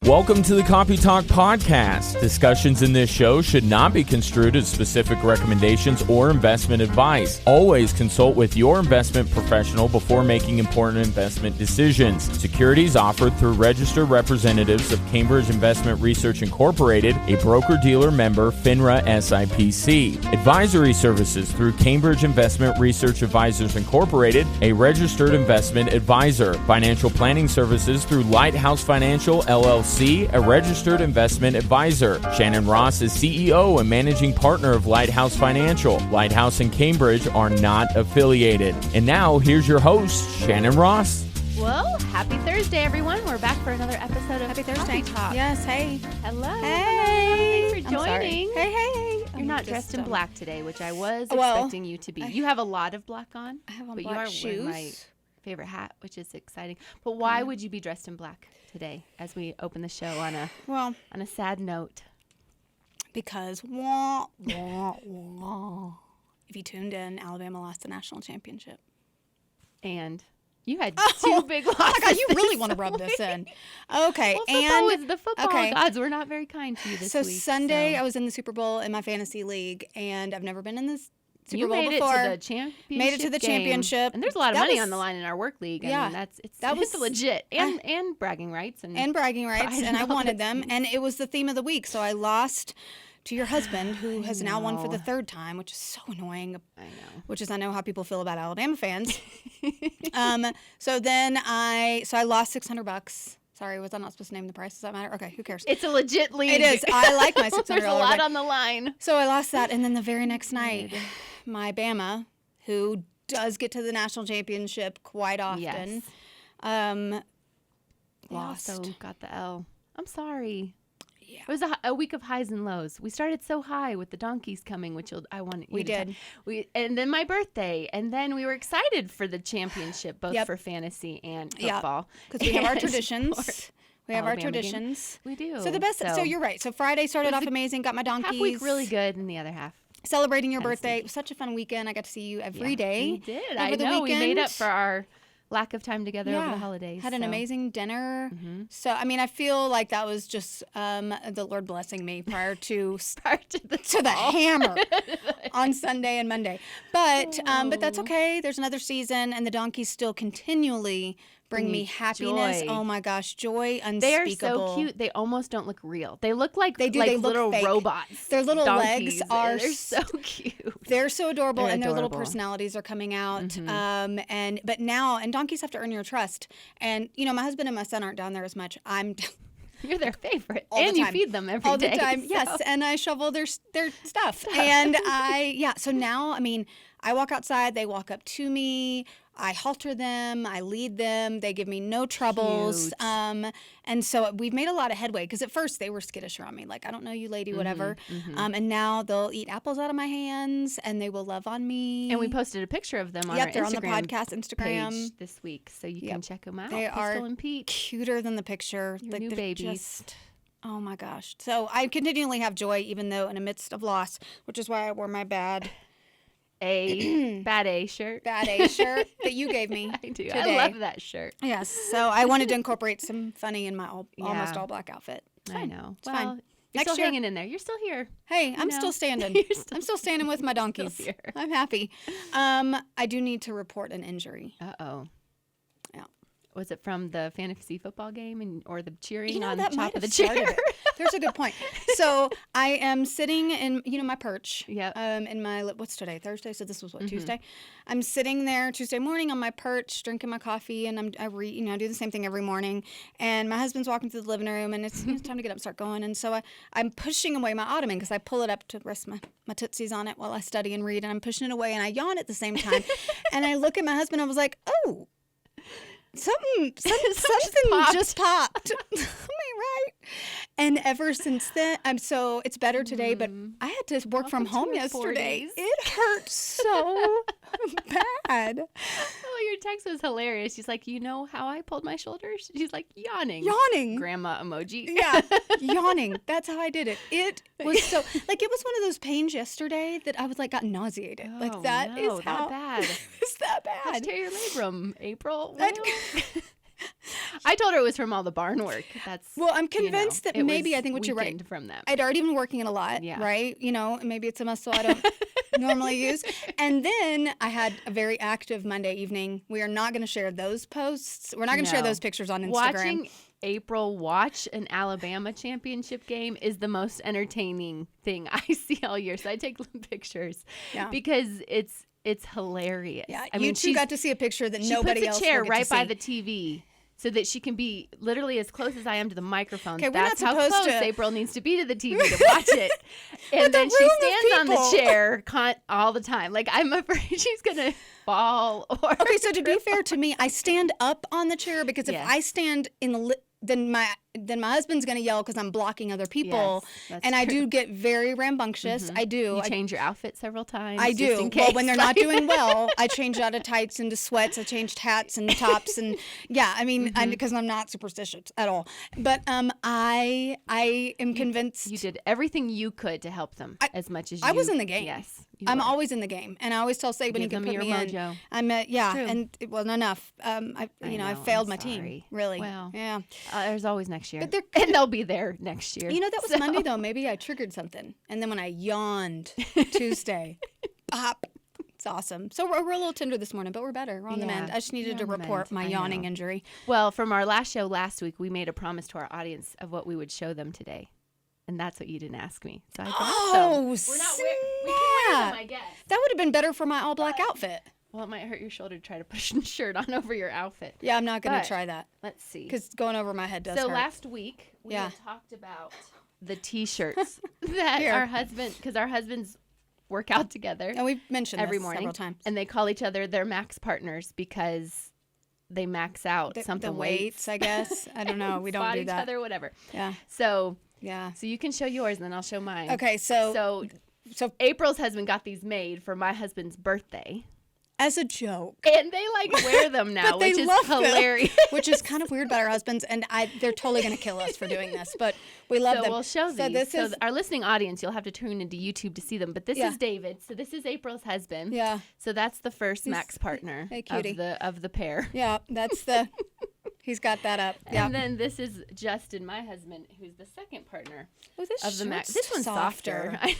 Welcome to the Copy Talk Podcast. Discussions in this show should not be construed as specific recommendations or investment advice. Always consult with your investment professional before making important investment decisions. Securities offered through registered representatives of Cambridge Investment Research Incorporated, a broker-dealer member, FINRA SIPC. Advisory services through Cambridge Investment Research Advisors Incorporated, a registered investment advisor. Financial planning services through Lighthouse Financial, LLC, a registered investment advisor. Shannon Ross is CEO and managing partner of Lighthouse Financial. Lighthouse and Cambridge are not affiliated. And now, here's your host, Shannon Ross. Well, happy Thursday, everyone. We're back for another episode of Happy Thursday. Copy Talk. Yes, hey. Hello. Hey. Thanks for joining. Hey. You're not dressed in black today, which I was expecting you to be. You have a lot of black on. I have on but black you are shoes. wearing my favorite hat, which is exciting. But why would you be dressed in black today as we open the show on a sad note? Because if you tuned in, Alabama lost the national championship. And you had two big losses. Oh my God, you really want to rub this in. Okay. Well, the football gods were not very kind to you this week. So Sunday, I was in the Super Bowl in my fantasy league, and I've never been in this Super Bowl made before. It to the championship. Made it to the championship. And there's a lot of money on the line in our work league. Yeah. I mean, it's legit. And bragging rights. And bragging rights. And I wanted them. And it was the theme of the week. So I lost to your husband, who has now won for the third time, which is so annoying. I know. Which is, I know how people feel about Alabama fans. So then I lost $600. Sorry, was I not supposed to name the price? Does that matter? Okay, who cares? It's a legit league. It is. I like my $600. There's a lot on the line. So I lost that, and then the very next night, my Bama, who does get to the national championship quite often, lost. Also got the L. I'm sorry. Yeah. It was a week of highs and lows. We started so high with the donkeys coming, which I wanted. We did. And then my birthday, and then we were excited for the championship, both for fantasy and football. Because we have our traditions. We have Alabama our traditions. We do. So you're right. So Friday started off amazing. Got my donkeys. Half week really good, and the other half celebrating your birthday. It was such a fun weekend. I got to see you every day. We did. I know. We made up for our lack of time together over the holidays. Had an amazing dinner. Mm-hmm. So, I mean, I feel like that was just the Lord blessing me prior to the hammer on Sunday and Monday. But that's okay. There's another season, and the donkeys still continually bring me happiness. Joy. Oh my gosh, joy unspeakable. They are so cute. They almost don't look real. They look like they look little fake. Robots. Their little donkeys. legs are they're so cute. They're so adorable, and their little adorable. personalities are coming out. Mm-hmm. But now donkeys have to earn your trust. And my husband and my son aren't down there as much. You're their favorite, all and the you time. feed them every day. All the time, so. yes. And I shovel their stuff. And so now, I mean, I walk outside, they walk up to me, I halter them, I lead them, they give me no troubles. Cute. And so we've made a lot of headway, because at first they were skittish around me, like, I don't know you, lady, whatever. Mm-hmm. And now they'll eat apples out of my hands, and they will love on me. And we posted a picture of them on our they're Instagram on the podcast Instagram page this week, so you can check them out. They Pistol are and Pete. cuter than the picture. Your new babies. Just, oh my gosh. So I continually have joy, even though in the midst of loss, which is why I wore my bad A shirt. Bad A shirt that you gave me. I do. Today. I love that shirt. Yes. So I wanted to incorporate some funny in my almost all black outfit. I know. It's fine. You're Next still year. hanging in there. You're still here. Hey, I'm still standing. I'm still standing with my donkeys. Here. I'm happy. I do need to report an injury. Uh-oh. Yeah. Was it from the fantasy football game or the cheering on the that top of the started chair? it. There's a good point. So I am sitting in, my perch. Yep. In my, what's today? Thursday? So this was Tuesday? I'm sitting there Tuesday morning on my perch, drinking my coffee, and I do the same thing every morning. And my husband's walking through the living room, and it's time to get up and start going. And so I'm pushing away my ottoman, because I pull it up to rest my tootsies on it while I study and read, and I'm pushing it away, and I yawn at the same time. And I look at my husband, and I was like, oh, something just popped. Am I right? And ever since then, it's better today, but I had to work from home yesterday. 40s. It hurt so bad. Oh, your text was hilarious. She's like, you know how I pulled my shoulders? She's like, yawning. Grandma emoji. Yeah, yawning. That's how I did it. It was so, it was one of those pains yesterday that I was got nauseated. Oh, that is that bad. It's that bad. Let's tear your labrum, April. I told her it was from all the barn work. Well, I'm convinced that maybe I think what you're right. From that. I'd already been working it a lot, right? Maybe it's a muscle I don't normally use. And then I had a very active Monday evening. We are not going to share those posts. We're not going to share those pictures on Instagram. Watching April watch an Alabama championship game is the most entertaining thing I see all year. So I take pictures because it's hilarious. Yeah, you two got to see a picture that nobody else will get to see. She puts a chair right by the TV so that she can be literally as close as I am to the microphone. Okay, that's how close April needs to be to the TV to watch it. And then she stands on the chair all the time. Like, I'm afraid she's going to fall. Okay, so to be fair to me, I stand up on the chair because if I stand in the then my husband's going to yell because I'm blocking other people. Yes, and I do get very rambunctious. I do. You change your outfit several times. I do. Just in case. Well, when they're not doing well, I change out of tights into sweats. I changed hats and tops. And because I'm not superstitious at all. But I am convinced. You did everything you could to help them as much as you. I was in the game. Yes. I'm always in the game. And I always tell Saban he can put me mojo. in. And it wasn't enough. I failed my team. Really. Well, yeah. There's always next year. And they'll be there next year. That was Monday, though. Maybe I triggered something. And then when I yawned Tuesday, pop. It's awesome. So we're a little tender this morning, but we're better. We're on the mend. I just needed to report my yawning injury. Well, from our last show last week, we made a promise to our audience of what we would show them today. And that's what you didn't ask me. So I we can wear them, I guess. That would have been better for my all-black outfit. Well, it might hurt your shoulder to try to push the shirt on over your outfit. Yeah, I'm not going to try that. Let's see. Because going over my head does hurt. So last week, we had talked about the T-shirts that our husbands work out together. And we've mentioned every this morning several times. And they call each other their max partners because they max out the weights, I guess. I don't know. We don't do that. Each other, whatever. Yeah. So you can show yours and then I'll show mine. Okay, so April's husband got these made for my husband's birthday. As a joke. And they wear them now, which is hilarious. Which is kind of weird about our husbands, and they're totally going to kill us for doing this, but we love them. So we'll show these. So our listening audience, you'll have to tune into YouTube to see them. But this is David. So this is April's husband. Yeah. So that's the first max partner of the pair. Yeah, that's he's got that up. Yeah. And then this is Justin, my husband, who's the second partner of the max. This one's softer. I know.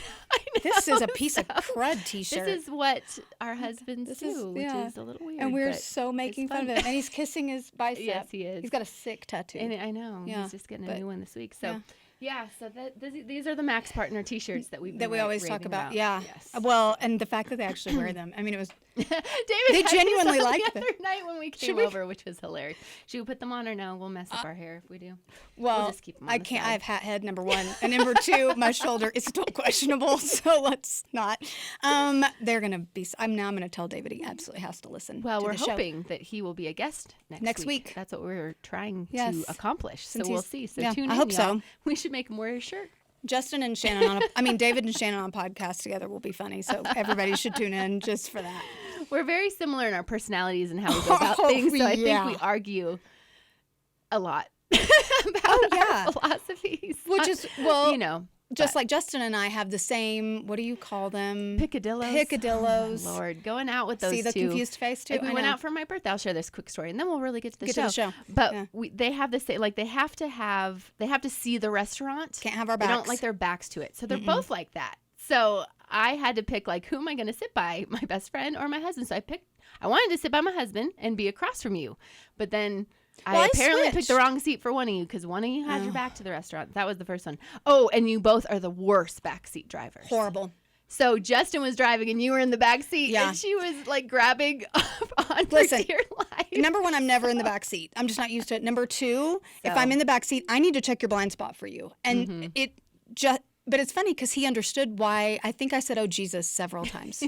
This is a piece of crud T-shirt. This is what our husbands do, which is a little weird. And we're so making fun of it. And he's kissing his bicep. Yes, he is. He's got a sick tattoo. And I know. Yeah. He's just getting a new one this week. So. Yeah, so these are the Max Partner T-shirts that we always talk about. Yeah. Yes. Well, and the fact that they actually wear them. I mean, it was. They genuinely liked them. The other night when we came over, which was hilarious. Should we put them on or no? We'll mess up our hair if we do. Well, we'll just keep them on I can't. Side. I have hat head, number one, and number two, my shoulder is still questionable. So let's not. They're gonna be. I'm gonna tell David he absolutely has to listen. Well, to we're the show. hoping that he will be a guest next week. That's what we're trying to accomplish. So we'll see. So tune in. I hope so. We should make him wear his shirt. Justin and Shannon David and Shannon on a podcast together will be funny. So everybody should tune in just for that. We're very similar in our personalities and how we go about things. So I think we argue a lot about our philosophies. Which is, just like Justin and I have the same, what do you call them? Picadillos. Oh, Lord, going out with those two. See the confused face too? We went out for my birthday. I'll share this quick story, and then we'll really get to the show. But they have the same, they have to see the restaurant. Can't have our backs. They don't like their backs to it. So they're both like that. So I had to pick, who am I going to sit by, my best friend or my husband? So I wanted to sit by my husband and be across from you. But then I apparently picked the wrong seat for one of you because one of you had your back to the restaurant. That was the first one. Oh, and you both are the worst backseat drivers. Horrible. So Justin was driving and you were in the back seat and she was grabbing on for dear life. Number one, I'm never in the back seat. I'm just not used to it. Number two, if I'm in the back seat, I need to check your blind spot for you. And but it's funny because he understood why I think I said, "Oh, Jesus," several times.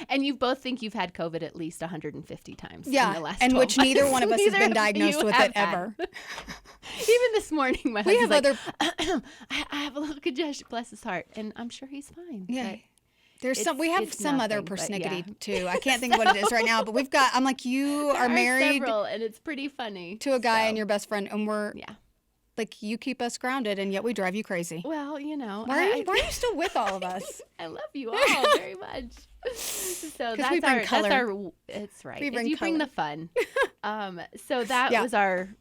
And you both think you've had COVID at least 150 times. Yeah, in the last and 12 which neither one of us has been diagnosed with it ever. Even this morning, my husband's like, I have a little congestion, bless his heart, and I'm sure he's fine. Yeah. There's we have some other persnickety too. I can't think of what it is right now, but we've got, I'm like, you are married several, and it's pretty funny. To a guy and your best friend, and we're you keep us grounded, and yet we drive you crazy. Well, why are you still with all of us? I love you all very much. So that's our. It's right. You bring the fun. So that was our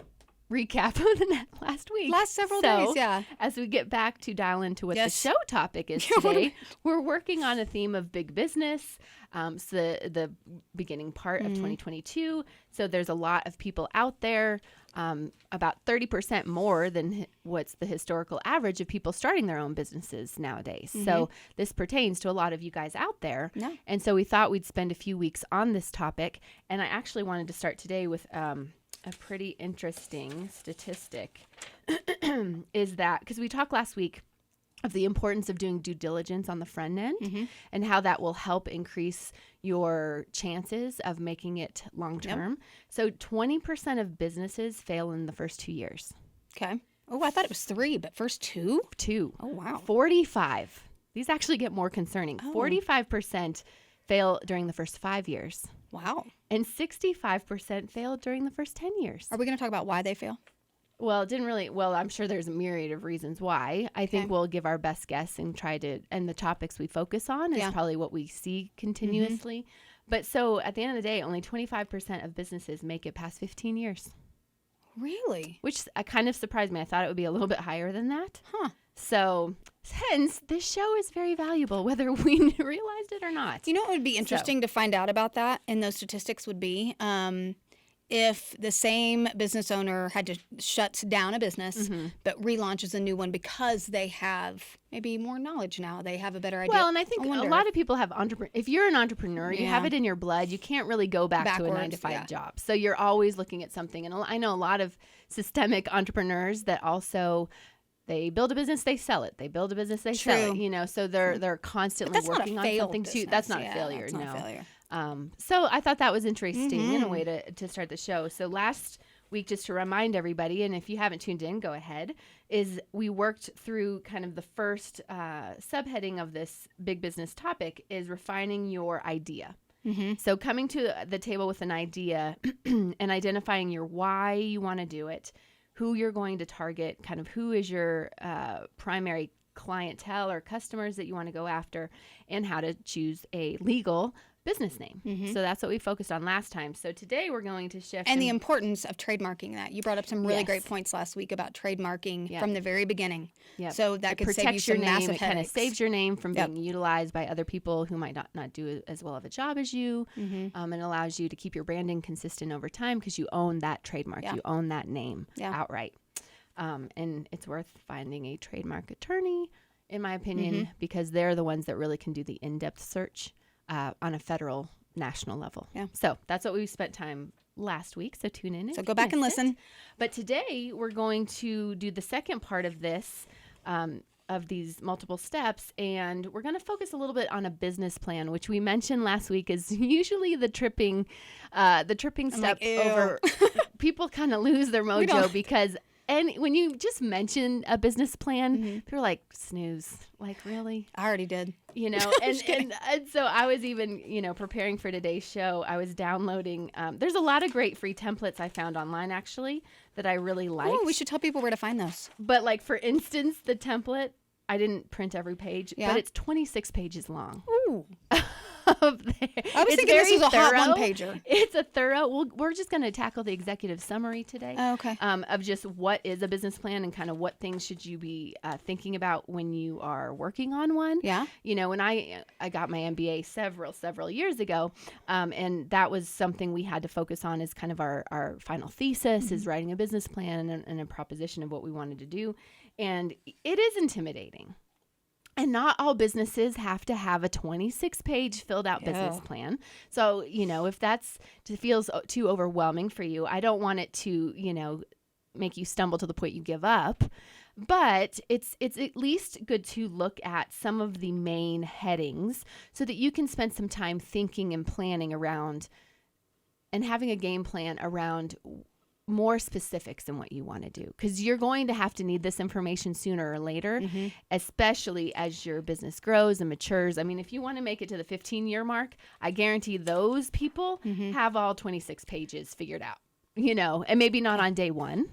recap of the last week. Last several days, yeah. As we get back to dial into what the show topic is today, we're working on a theme of big business. So the beginning part of 2022. So there's a lot of people out there, about 30% more than what's the historical average of people starting their own businesses nowadays. So this pertains to a lot of you guys out there. Yeah. And so we thought we'd spend a few weeks on this topic. And I actually wanted to start today with a pretty interesting statistic is that, because we talked last week of the importance of doing due diligence on the front end and how that will help increase your chances of making it long term. Yep. So 20% of businesses fail in the first 2 years. Okay. Oh, I thought it was 3, but first 2? 2. Oh, wow. 45. These actually get more concerning. 45% fail during the first 5 years. Wow. And 65% fail during the first 10 years. Are we going to talk about why they fail? Well, it didn't really. Well, I'm sure there's a myriad of reasons why. I think we'll give our best guess and try to, and the topics we focus on is probably what we see continuously. But so at the end of the day, only 25% of businesses make it past 15 years. Really? Which kind of surprised me. I thought it would be a little bit higher than that. Huh. So hence, this show is very valuable, whether we realized it or not. You know what would be interesting to find out about that in those statistics would be if the same business owner had to shut down a business but relaunches a new one because they have maybe more knowledge now. They have a better idea. Well, and I think a lot of people have if you're an entrepreneur, you have it in your blood. You can't really go back to a 9-to-5 job. So you're always looking at something. And I know a lot of systemic entrepreneurs that also they build a business, they sell it. They build a business, they sell it. You know, so they're constantly working on something too. That's not a failure. That's not a failure. So I thought that was interesting in a way to start the show. So last week, just to remind everybody, and if you haven't tuned in, go ahead, is we worked through kind of the first subheading of this big business topic is refining your idea. So coming to the table with an idea and identifying your why you want to do it, who you're going to target, kind of who is your primary clientele or customers that you want to go after, and how to choose a legal business name. So that's what we focused on last time. So today we're going to shift. And the importance of trademarking that. You brought up some really great points last week about trademarking from the very beginning. So that could save you some massive headaches. It kind of saves your name from being utilized by other people who might not do as well of a job as you. And allows you to keep your branding consistent over time because you own that trademark. You own that name outright. And it's worth finding a trademark attorney, in my opinion, because they're the ones that really can do the in-depth search on a federal, national level. So that's what we spent time last week. So tune in. So go back and listen. But today we're going to do the second part of this, of these multiple steps. And we're going to focus a little bit on a business plan, which we mentioned last week is usually the tripping step over. People kind of lose their mojo because and when you just mention a business plan, people are like, snooze. Like, really? I already did. You know, and so I was even, preparing for today's show, I was downloading. There's a lot of great free templates I found online, actually, that I really like. Oh, we should tell people where to find those. But like, for instance, the template, I didn't print every page, but it's 26 pages long. Ooh. Up there. I was thinking this was a hot one-pager. It's a thorough. We're just going to tackle the executive summary today. Oh, okay. Of just what is a business plan and kind of what things should you be thinking about when you are working on one. Yeah. When I got my MBA several years ago, and that was something we had to focus on as kind of our final thesis is writing a business plan and a proposition of what we wanted to do, and it is intimidating. And not all businesses have to have a 26-page filled out business plan. So, if feels too overwhelming for you, I don't want it to, make you stumble to the point you give up. But it's at least good to look at some of the main headings so that you can spend some time thinking and planning around and having a game plan around more specifics in what you want to do, because you're going to have to need this information sooner or later, especially as your business grows and matures. I mean, if you want to make it to the 15-year mark, I guarantee those people have all 26 pages figured out, and maybe not on day one,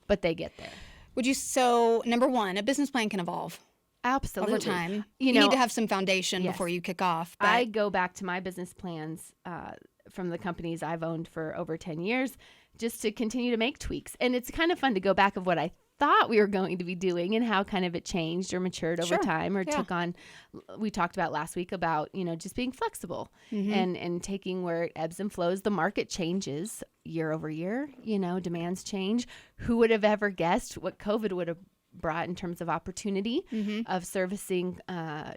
but they get there. So number one, a business plan can evolve. Absolutely. Over time. You need to have some foundation before you kick off. I go back to my business plans from the companies I've owned for over 10 years, just to continue to make tweaks. And it's kind of fun to go back of what I thought we were going to be doing and how kind of it changed or matured over time or took on. We talked about last week about, just being flexible and taking where it ebbs and flows. The market changes year over year, demands change. Who would have ever guessed what COVID would have brought in terms of opportunity of servicing, a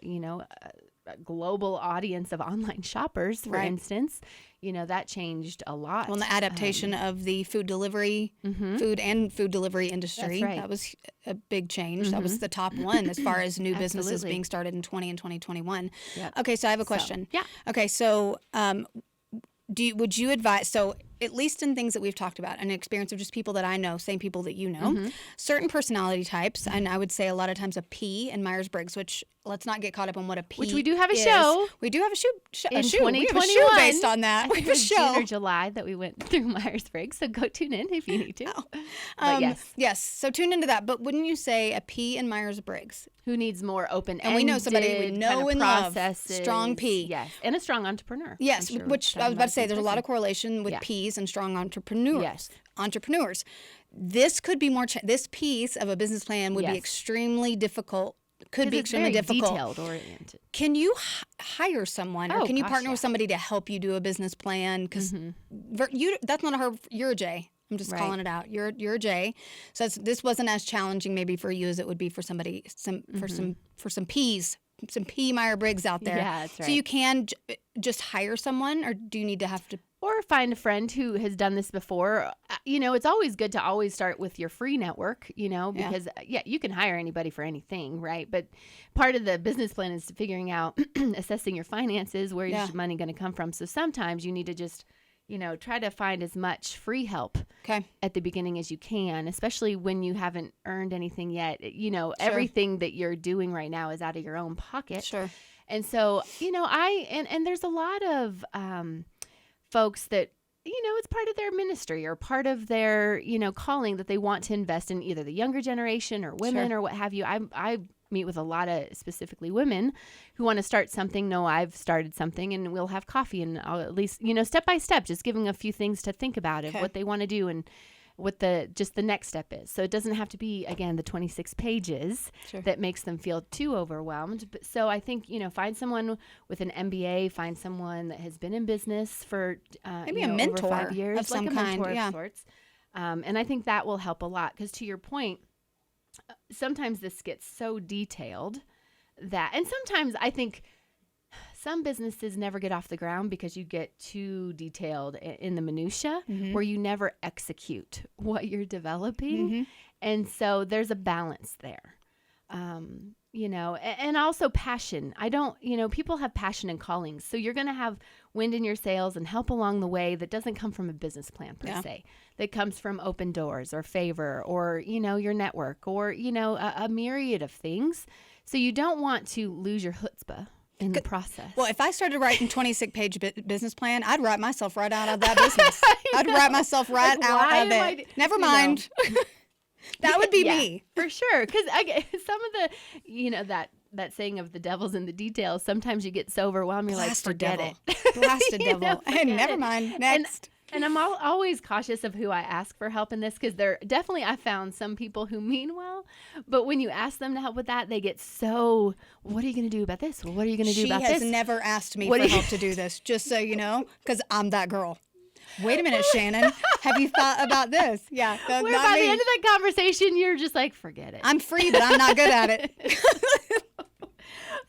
global audience of online shoppers, for instance. That changed a lot. Well, the adaptation of the food delivery industry, that was a big change. That was the top one as far as new businesses being started in 2020 and 2021. Yep. Okay, so I have a question. Okay, so would you advise, so at least in things that we've talked about, an experience of just people that I know, same people that you know, certain personality types, and I would say a lot of times a P in Myers-Briggs, which let's not get caught up on what a P is. Which we do have a show. We do have a show. In 2021. We have a show based on that. We have a show. June or July that we went through Myers-Briggs, so go tune in if you need to. Yes, so tune into that. But wouldn't you say a P in Myers-Briggs? Who needs more open-ended, and we know somebody we know and love. Strong P. Yes, and a strong entrepreneur. Yes, which I was about to say, there's a lot of correlation with Ps and strong entrepreneurs. Yes. Entrepreneurs. This could be more, this piece of a business plan would be extremely difficult. Could be extremely difficult. Detailed oriented. Can you hire someone, or can you partner with somebody to help you do a business plan? Because that's not a hard. You're a J. I'm just calling it out. You're a J. So this wasn't as challenging maybe for you as it would be for somebody for some P's, some P Myers-Briggs out there. Yeah, that's right. So you can just hire someone, or do you have to? Or find a friend who has done this before. It's always good to always start with your free network, because, you can hire anybody for anything, right? But part of the business plan is figuring out, assessing your finances, where is your money going to come from. So sometimes you need to just, try to find as much free help at the beginning as you can, especially when you haven't earned anything yet. Everything that you're doing right now is out of your own pocket. Sure. And so, and there's a lot of folks that, it's part of their ministry or part of their, calling that they want to invest in either the younger generation or women or what have you. I meet with a lot of specifically women who want to start something. No, I've started something, and we'll have coffee, and I'll at least, step by step, just giving a few things to think about of what they want to do and what the next step is. So it doesn't have to be, again, the 26 pages that makes them feel too overwhelmed. But, so I think, find someone with an MBA, find someone that has been in business for maybe a mentor over 5 years, of some like a kind, mentor of sorts. And I think that will help a lot, because to your point, sometimes this gets so detailed and sometimes I think some businesses never get off the ground because you get too detailed in the minutia, where you never execute what you're developing. And so there's a balance there. And also passion. People have passion and callings. So you're going to have wind in your sails and help along the way that doesn't come from a business plan per se, that comes from open doors or favor or, your network or, a myriad of things. So you don't want to lose your chutzpah in the process. Well, if I started writing 26-page business plan, I'd write myself right out of that business. I'd write myself right out of it. Never mind. That would be me. For sure. Because some of the, that saying of the devil's in the details, sometimes you get so overwhelmed, you're like, forget it. Blasted devil. Never mind. Next. And I'm always cautious of who I ask for help in this, because I found some people who mean well, but when you ask them to help with that, they get so, what are you going to do about this? Well, what are you going to do about this? She has never asked me for help to do this, just so you know, because I'm that girl. Wait a minute, Shannon. Have you thought about this? Yeah. Where by the end of that conversation, you're just like, forget it. I'm free, but I'm not good at it.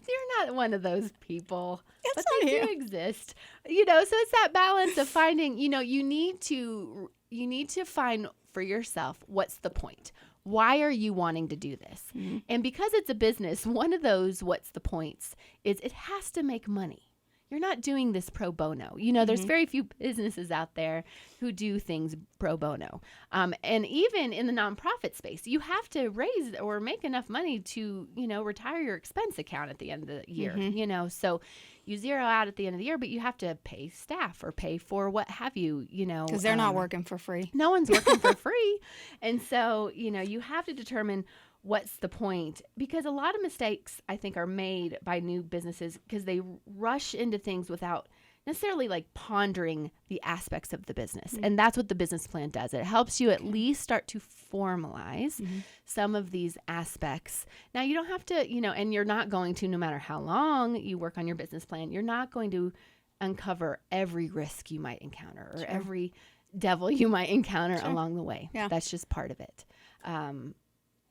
You're not one of those people. Yes, but they do exist. So it's that balance of finding, you need to find for yourself, what's the point? Why are you wanting to do this? And because it's a business, one of those what's the points is it has to make money. You're not doing this pro bono. There's very few businesses out there who do things pro bono. And even in the nonprofit space, you have to raise or make enough money to, retire your expense account at the end of the year, so you zero out at the end of the year, but you have to pay staff or pay for what have you, because they're not working for free. No one's working for free. And so, you have to determine what's the point? Because a lot of mistakes, I think, are made by new businesses because they rush into things without necessarily like pondering the aspects of the business. And that's what the business plan does. It helps you at least start to formalize some of these aspects. Now, you don't have to, and you're not going to, no matter how long you work on your business plan, you're not going to uncover every risk you might encounter or every devil you might encounter along the way. Yeah. That's just part of it. And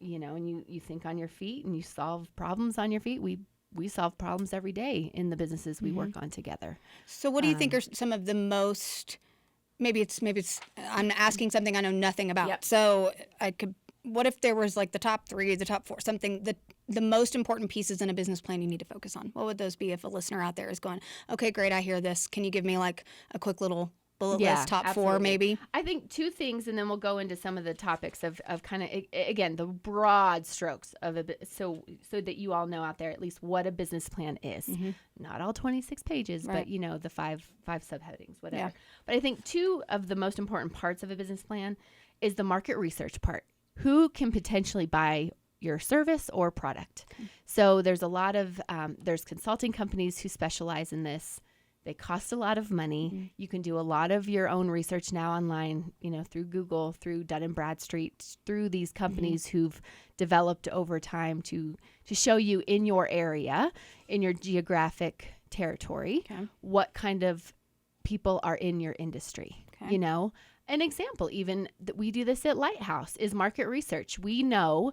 you think on your feet and you solve problems on your feet. We solve problems every day in the businesses we work on together. So what do you think are some of the most, maybe it's I'm asking something I know nothing about. Yep. So what if there was like the top 3, the top 4, something that the most important pieces in a business plan you need to focus on? What would those be if a listener out there is going, okay, great, I hear this. Can you give me like a quick little bullet list, top absolutely. 4 maybe? I think 2 things, and then we'll go into some of the topics of kind of, again, the broad strokes of a bit, so that you all know out there at least what a business plan is. Not all 26 pages, right. But the five subheadings, whatever. Yeah. But I think 2 of the most important parts of a business plan is the market research part. Who can potentially buy your service or product? So there's a lot of, there's consulting companies who specialize in this. They cost a lot of money. You can do a lot of your own research now online, through Google, through Dun & Bradstreet, through these companies who've developed over time to show you in your area, in your geographic territory, what kind of people are in your industry, An example, even that we do this at Lighthouse, is market research. We know,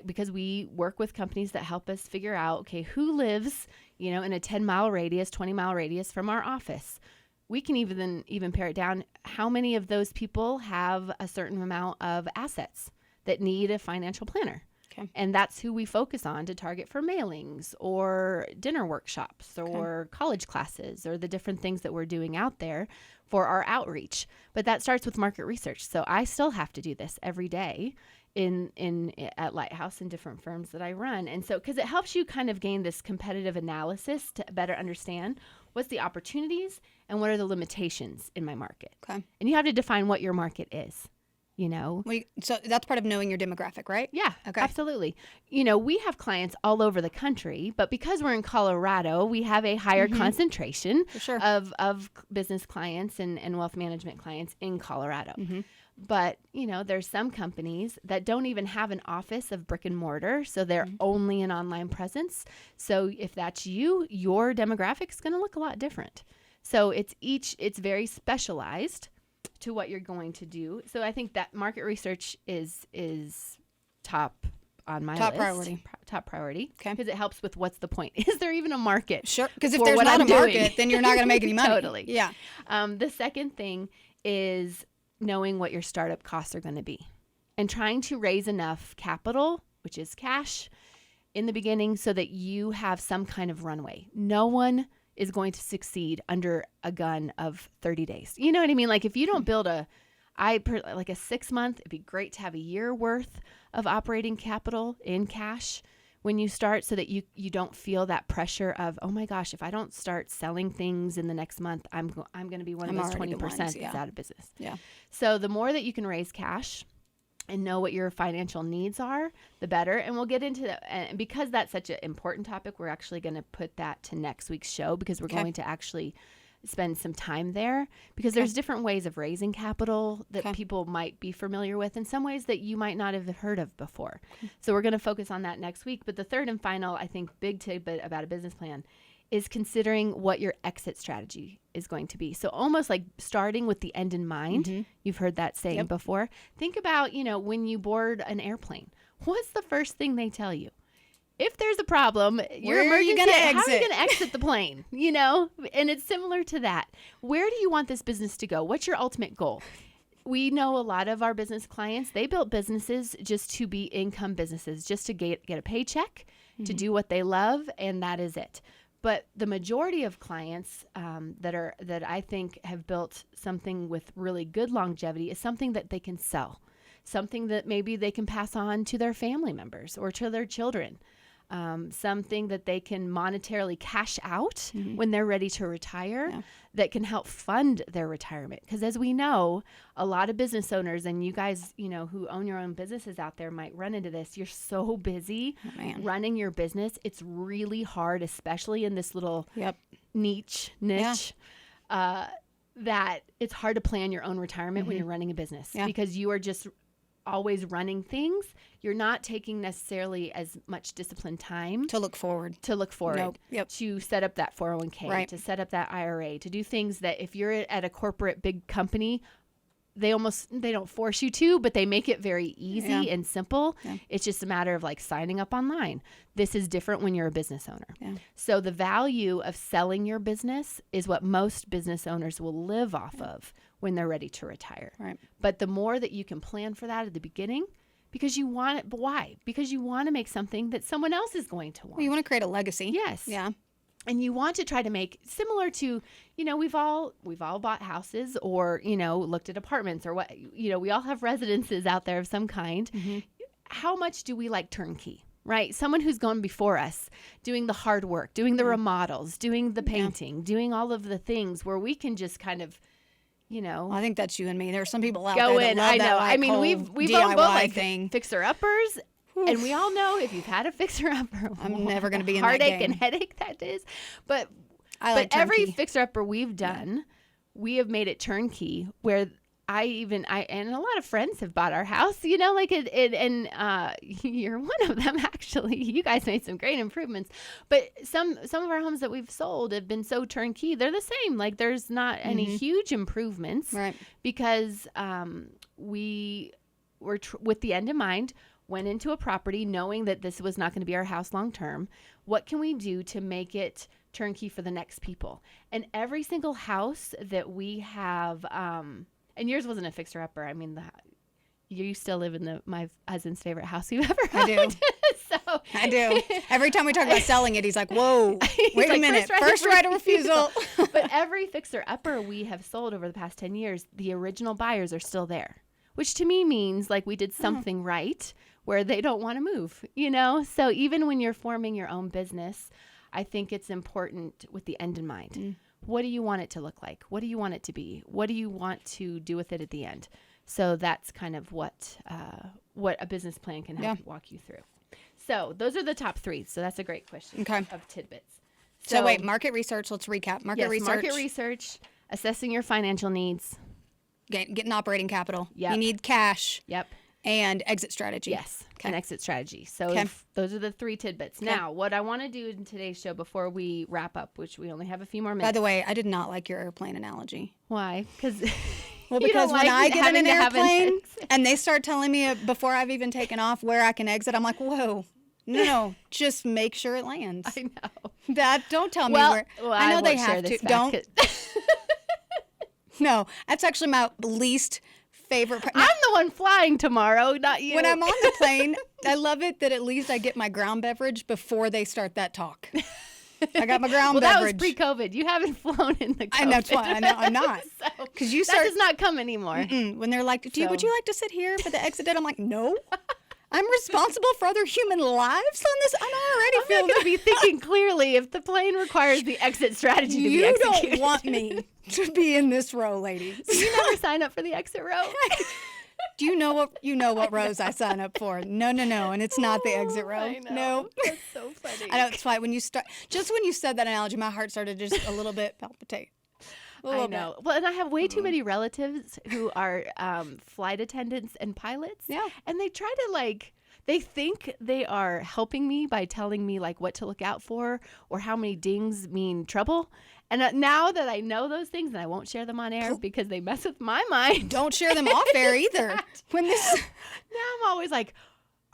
because we work with companies that help us figure out, okay, who lives, in a 10-mile radius, 20-mile radius from our office. We can even pare it down. How many of those people have a certain amount of assets that need a financial planner? Okay. And that's who we focus on to target for mailings or dinner workshops or college classes or the different things that we're doing out there for our outreach. But that starts with market research. So I still have to do this every day at Lighthouse and different firms that I run. And so, because it helps you kind of gain this competitive analysis to better understand what's the opportunities and what are the limitations in my market. Okay. And you have to define what your market is. So that's part of knowing your demographic, right? Yeah, okay. Absolutely. We have clients all over the country, but because we're in Colorado, we have a higher concentration of business clients and wealth management clients in Colorado. But, there's some companies that don't even have an office of brick and mortar, so they're only an online presence. So if that's you, your demographic is going to look a lot different. So it's very specialized to what you're going to do. So I think that market research is top on my list. Top priority. Okay. Because it helps with what's the point. Is there even a market? Sure. Because if there's not a market, then you're not going to make any money. Totally. Yeah. The second thing is knowing what your startup costs are going to be and trying to raise enough capital, which is cash, in the beginning so that you have some kind of runway. No one is going to succeed under a gun of 30 days. You know what I mean? Like if you don't build like a 6 month, it'd be great to have a year worth of operating capital in cash when you start so that you don't feel that pressure of, oh my gosh, if I don't start selling things in the next month, I'm going to be one of those 20% that's out of business. Yeah. So the more that you can raise cash and know what your financial needs are, the better. And we'll get into that. And because that's such an important topic, we're actually going to put that to next week's show because we're going to actually spend some time there because there's different ways of raising capital that people might be familiar with and some ways that you might not have heard of before. So we're going to focus on that next week. But the third and final, I think, big tidbit about a business plan is considering what your exit strategy is going to be. So almost like starting with the end in mind. You've heard that saying before. Think about, when you board an airplane, what's the first thing they tell you? If there's a problem, your emergency, how are you going to exit the plane? And it's similar to that. Where do you want this business to go? What's your ultimate goal? We know a lot of our business clients, they built businesses just to be income businesses, just to get a paycheck, to do what they love, and that is it. But the majority of clients that I think have built something with really good longevity is something that they can sell, something that maybe they can pass on to their family members or to their children. Something that they can monetarily cash out when they're ready to retire that can help fund their retirement. Because as we know, a lot of business owners and you guys, who own your own businesses out there might run into this. You're so busy running your business. It's really hard, especially in this little niche that it's hard to plan your own retirement when you're running a business because you are just always running things. You're not taking necessarily as much disciplined time to look forward, nope. To set up that 401k, to set up that IRA, to do things that if you're at a corporate big company, they don't force you to, but they make it very easy and simple. It's just a matter of like signing up online. This is different when you're a business owner. So the value of selling your business is what most business owners will live off of when they're ready to retire. But the more that you can plan for that at the beginning, because you want it. But why? Because you want to make something that someone else is going to want. Well, you want to create a legacy. Yes. Yeah. And you want to try to make similar to, we've all bought houses or, looked at apartments or what, we all have residences out there of some kind. How much do we like turnkey, right? Someone who's gone before us doing the hard work, doing the remodels, doing the painting, doing all of the things where we can just kind of, Well, I think that's you and me. There are some people out go there that in. love I know. that, like, I mean, we've DIY owned both like thing. fixer-uppers. And we all know if you've had a fixer-upper, I'm never going to be in that heartache game. and headache that is. But turnkey. every fixer-upper we've done, we have made it turnkey. Where I and a lot of friends have bought our house. And you're one of them actually. You guys made some great improvements. But some of our homes that we've sold have been so turnkey. They're the same. Like there's not any huge improvements, right? Because we were with the end in mind. Went into a property knowing that this was not going to be our house long term. What can we do to make it turnkey for the next people? And every single house that we have, and yours wasn't a fixer-upper. I mean, you still live in my husband's favorite house we've ever owned. I do. Every time we talk about selling it, he's like, whoa, wait a minute. First right of refusal. But every fixer-upper we have sold over the past 10 years, the original buyers are still there, which to me means like we did something right where they don't want to move, So even when you're forming your own business, I think it's important with the end in mind. What do you want it to look like? What do you want it to be? What do you want to do with it at the end? So that's kind of what a business plan can help walk you through. So those are the top 3. So that's a great question of tidbits. So wait, market research. Let's recap. Market research, assessing your financial needs. Getting operating capital. Yep. You need cash. Yep. And exit strategy. Yes, an exit strategy. So those are the 3 tidbits. Now, what I want to do in today's show before we wrap up, which we only have a few more minutes. By the way, I did not like your airplane analogy. Why? Because when I get in an airplane and they start telling me before I've even taken off where I can exit, I'm like, whoa. No, just make sure it lands. I know. Don't tell me where. Well, I know they have to. Don't. No, that's actually my least favorite. I'm the one flying tomorrow, not you. When I'm on the plane, I love it that at least I get my ground beverage before they start that talk. I got my ground beverage. That was pre-COVID. You haven't flown in the COVID. And that's why I'm not. Because that does not come anymore. When they're like, would you like to sit here for the exit? I'm like, no. I'm responsible for other human lives on this. I'm not going to be thinking clearly if the plane requires the exit strategy to be executed. You don't want me to be in this row, ladies. Did you never sign up for the exit row? Do you know what rows I sign up for? No, and it's not the exit row. I know. No, that's so funny. I know it's why when you said that analogy, my heart started just a little bit palpitate. I know. Well, and I have way too many relatives who are flight attendants and pilots. Yeah. And they try to they think they are helping me by telling me what to look out for or how many dings mean trouble. And now that I know those things, and I won't share them on air because they mess with my mind. Don't share them off air either. Now I'm always like,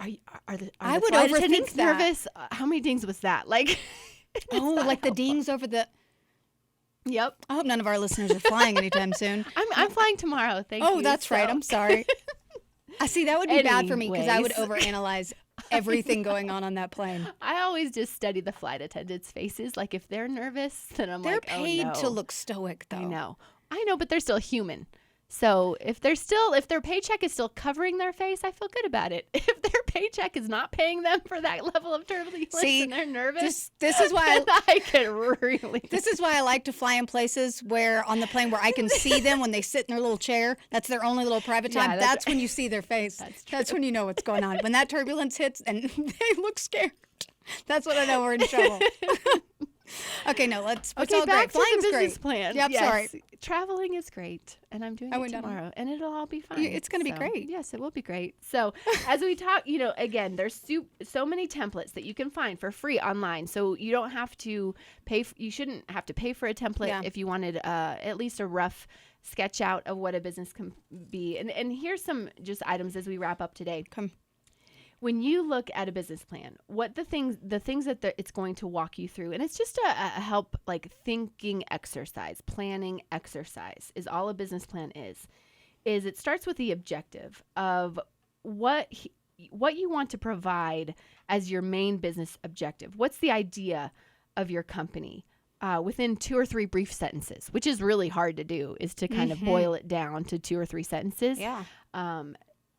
are the I would flight overthink attendants that. nervous? How many dings was that? The dings over the. Yep. I hope none of our listeners are flying anytime soon. I'm flying tomorrow. Thank you. Oh, that's right. I'm sorry. I see. That would be bad for me because I would overanalyze everything going on that plane. I always just study the flight attendants' faces. If they're nervous, then they're paid to look stoic, though. I know, but they're still human. So if their paycheck is still covering their face, I feel good about it. If their paycheck is not paying them for that level of turbulence and they're nervous, this is why I can really. This is why I like to fly in places where on the plane where I can see them when they sit in their little chair. That's their only little private time. That's when you see their face. That's when you know what's going on. When that turbulence hits and they look scared, that's when I know we're in trouble. Okay, no, it's Okay, all back great. to the Flying's business great. plan. Yep, Yes, sorry. traveling is great, and I'm doing it tomorrow, and it'll all be fine. It's going to be great. Yes, it will be great. So as we talk, again, there's so many templates that you can find for free online. So you don't have to pay. You shouldn't have to pay for a template if you wanted at least a rough sketch out of what a business can be. And here's some just items as we wrap up today. When you look at a business plan, what the things that it's going to walk you through, and it's just a help like thinking exercise, planning exercise is all a business plan is it starts with the objective of what you want to provide as your main business objective. What's the idea of your company? Within 2 or 3 brief sentences, which is really hard to do, is to kind of boil it down to 2 or 3 sentences. Yeah.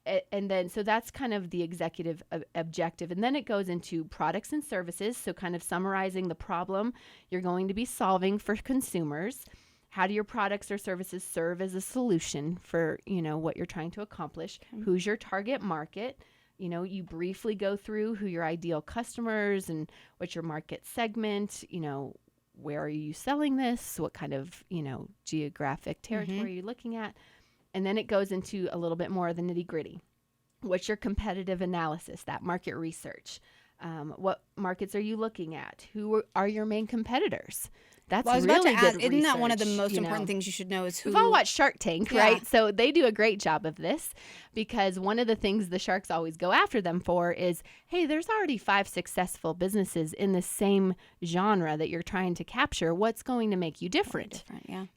And then, so that's kind of the executive objective. And then it goes into products and services. So kind of summarizing the problem you're going to be solving for consumers. How do your products or services serve as a solution for, what you're trying to accomplish? Who's your target market? You briefly go through who your ideal customers and what's your market segment, where are you selling this? What kind of, geographic territory are you looking at? And then it goes into a little bit more of the nitty gritty. What's your competitive analysis, that market research? What markets are you looking at? Who are your main competitors? That's really good research. Isn't that one of the most important things you should know is who? We've all watched Shark Tank, right? So they do a great job of this because one of the things the sharks always go after them for is, hey, there's already 5 successful businesses in the same genre that you're trying to capture. What's going to make you different?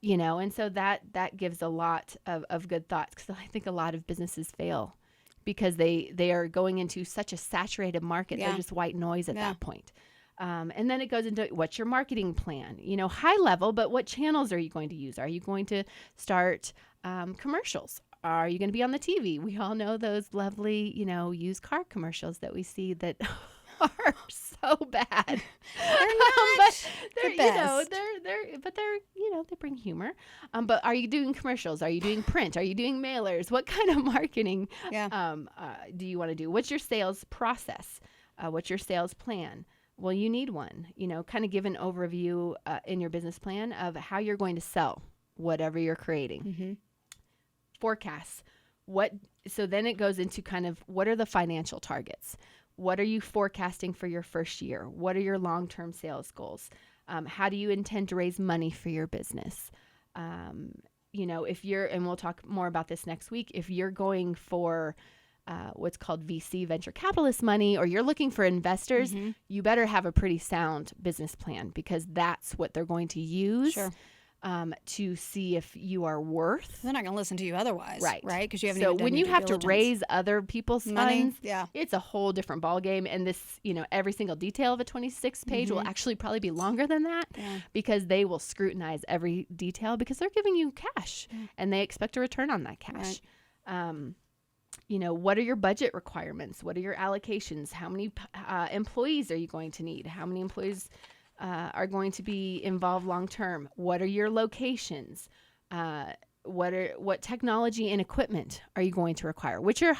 And so that gives a lot of good thoughts because I think a lot of businesses fail because they are going into such a saturated market. They're just white noise at that point. And then it goes into what's your marketing plan, high level, but what channels are you going to use? Are you going to start commercials? Are you going to be on the TV? We all know those lovely, used car commercials that we see that are so bad. They're not but they're, the best. They bring humor. But are you doing commercials? Are you doing print? Are you doing mailers? What kind of marketing do you want to do? What's your sales process? What's your sales plan? Well, you need one, kind of give an overview in your business plan of how you're going to sell whatever you're creating. Forecasts. So then it goes into kind of what are the financial targets? What are you forecasting for your first year? What are your long-term sales goals? How do you intend to raise money for your business? If you're, and we'll talk more about this next week, if you're going for what's called VC venture capitalist money, or you're looking for investors, you better have a pretty sound business plan because that's what they're going to use to see if you are worth. They're not going to listen to you otherwise, right? Because you haven't. So even done when your you have due to raise other people's funds, it's a whole different ballgame. And this, every single detail of a 26-page will actually probably be longer than that because they will scrutinize every detail because they're giving you cash and they expect a return on that cash. What are your budget requirements? What are your allocations? How many employees are you going to need? How many employees are going to be involved long term? What are your locations? What technology and equipment are you going to require? Which are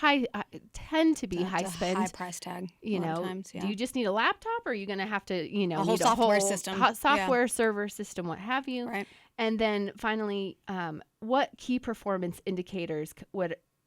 tend to be high spend, high price tag. Times, do you just need a laptop, or are you going to have to, a whole software system, software server system, what have you? Right. And then finally, what key performance indicators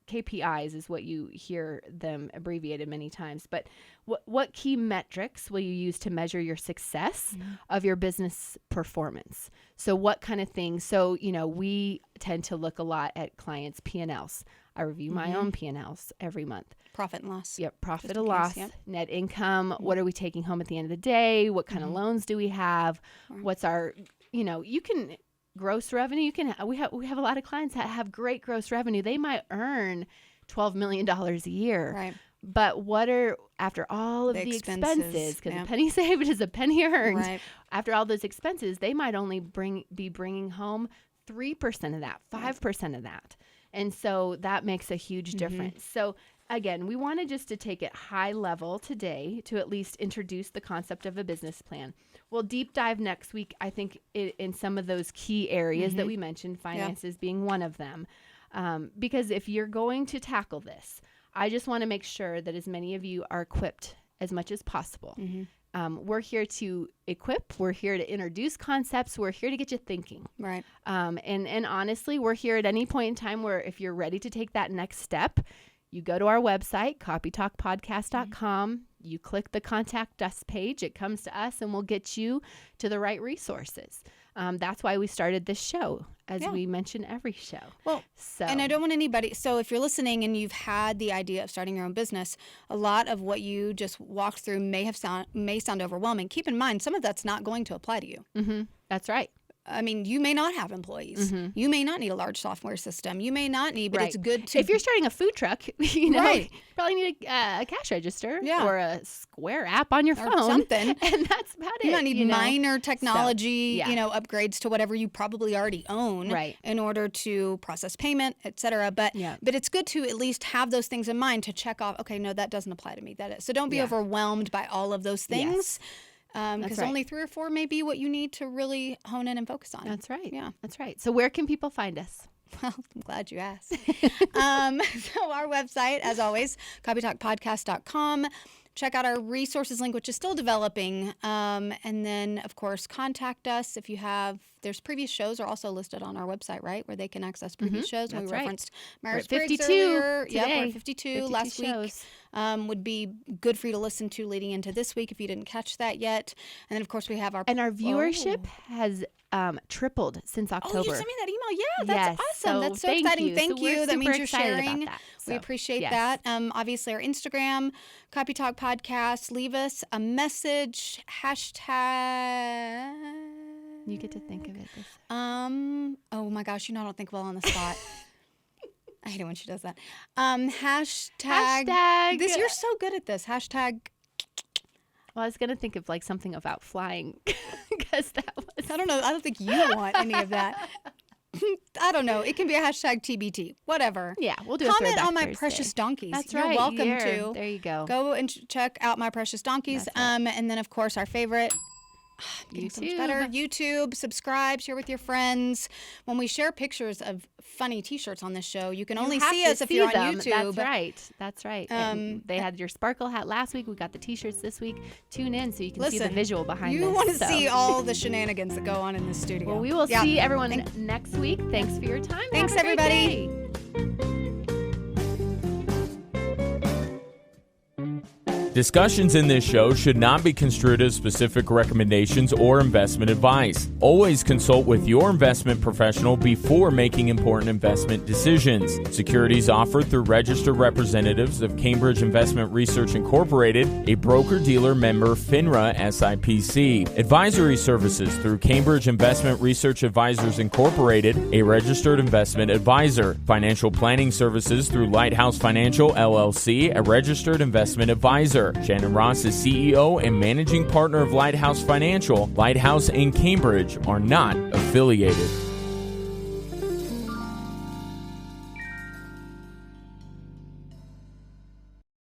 KPIs is what you hear them abbreviated many times, but what key metrics will you use to measure your success of your business performance? So what kind of things? So, we tend to look a lot at clients' P&Ls. I review my own P&Ls every month. Profit and loss. Yep. Profit and loss, net income. What are we taking home at the end of the day? What kind of loans do we have? What's our, you can gross revenue. We have a lot of clients that have great gross revenue. They might earn $12 million a year. Right. But what are, after all of the expenses, because a penny saved is a penny earned. Right. After all those expenses, they might only be bringing home 3% of that, 5% of that. And so that makes a huge difference. So again, we wanted just to take it high level today to at least introduce the concept of a business plan. We'll deep dive next week, I think, in some of those key areas that we mentioned, finances being one of them. Because if you're going to tackle this, I just want to make sure that as many of you are equipped as much as possible. We're here to equip. We're here to introduce concepts. We're here to get you thinking. Right. And honestly, we're here at any point in time where if you're ready to take that next step, you go to our website, copytalkpodcast.com. You click the Contact Us page. It comes to us, and we'll get you to the right resources. That's why we started this show, as we mention every show. Well, and I don't want anybody. So if you're listening and you've had the idea of starting your own business, a lot of what you just walked through may sound overwhelming. Keep in mind, some of that's not going to apply to you. Mm-hmm. That's right. I mean, you may not have employees. Mm-hmm. You may not need a large software system. You may not need, but it's good to... If you're starting a food truck, you probably need a cash register or a Square app on your phone. Or something. And that's about it. You don't need minor technology, upgrades to whatever you probably already own in order to process payment, et cetera. But it's good to at least have those things in mind to check off, okay, no, that doesn't apply to me. That is. So don't be overwhelmed by all of those things. Yes. Because only 3 or 4 may be what you need to really hone in and focus on. That's right. Yeah. That's right. So where can people find us? Well, I'm glad you asked. So our website, as always, copytalkpodcast.com. Check out our resources link, which is still developing. And then, of course, contact us if you have. There's previous shows are also listed on our website, right, where they can access previous shows. That's we right. referenced We're Myers at Briggs 52 earlier. today. Yep, we're at 52 last shows. week. Would be good for you to listen to leading into this week if you didn't catch that yet. And then, of course, we have our viewership has tripled since October. Oh, you sent me that email. Yeah, that's awesome. So that's so exciting. Thank you. That means you're sharing. That, so. We appreciate that. Obviously, our Instagram, Copy Talk Podcast. Leave us a message. Hashtag. You get to think of it. Oh my gosh, I don't think well on the spot. I hate it when she does that. Hashtag. This, you're so good at this. Hashtag. Well, I was gonna think of like something about flying, because that was. I don't know. I don't think you want any of that. I don't know. It can be a hashtag TBT. Whatever. Yeah, we'll do. Comment on My Thursday. Precious Donkeys. That's You're right. welcome to. There you go. Go and check out My Precious Donkeys. Right. And then of course our favorite. Getting so much better. YouTube, subscribe, share with your friends. When we share pictures of funny T-shirts on this show, you can only see us if you're on YouTube. That's right. They had your sparkle hat last week. We got the T-shirts this week. Tune in so you can see the visual behind this. You want to see all the shenanigans that go on in the studio. Well, we will see everyone next week. Thanks for your time. Thanks, everybody. Discussions in this show should not be construed as specific recommendations or investment advice. Always consult with your investment professional before making important investment decisions. Securities offered through registered representatives of Cambridge Investment Research Incorporated, a broker-dealer member FINRA SIPC. Advisory services through Cambridge Investment Research Advisors Incorporated, a registered investment advisor. Financial planning services through Lighthouse Financial LLC, a registered investment advisor. Shannon Ross is CEO and managing partner of Lighthouse Financial. Lighthouse and Cambridge are not affiliated.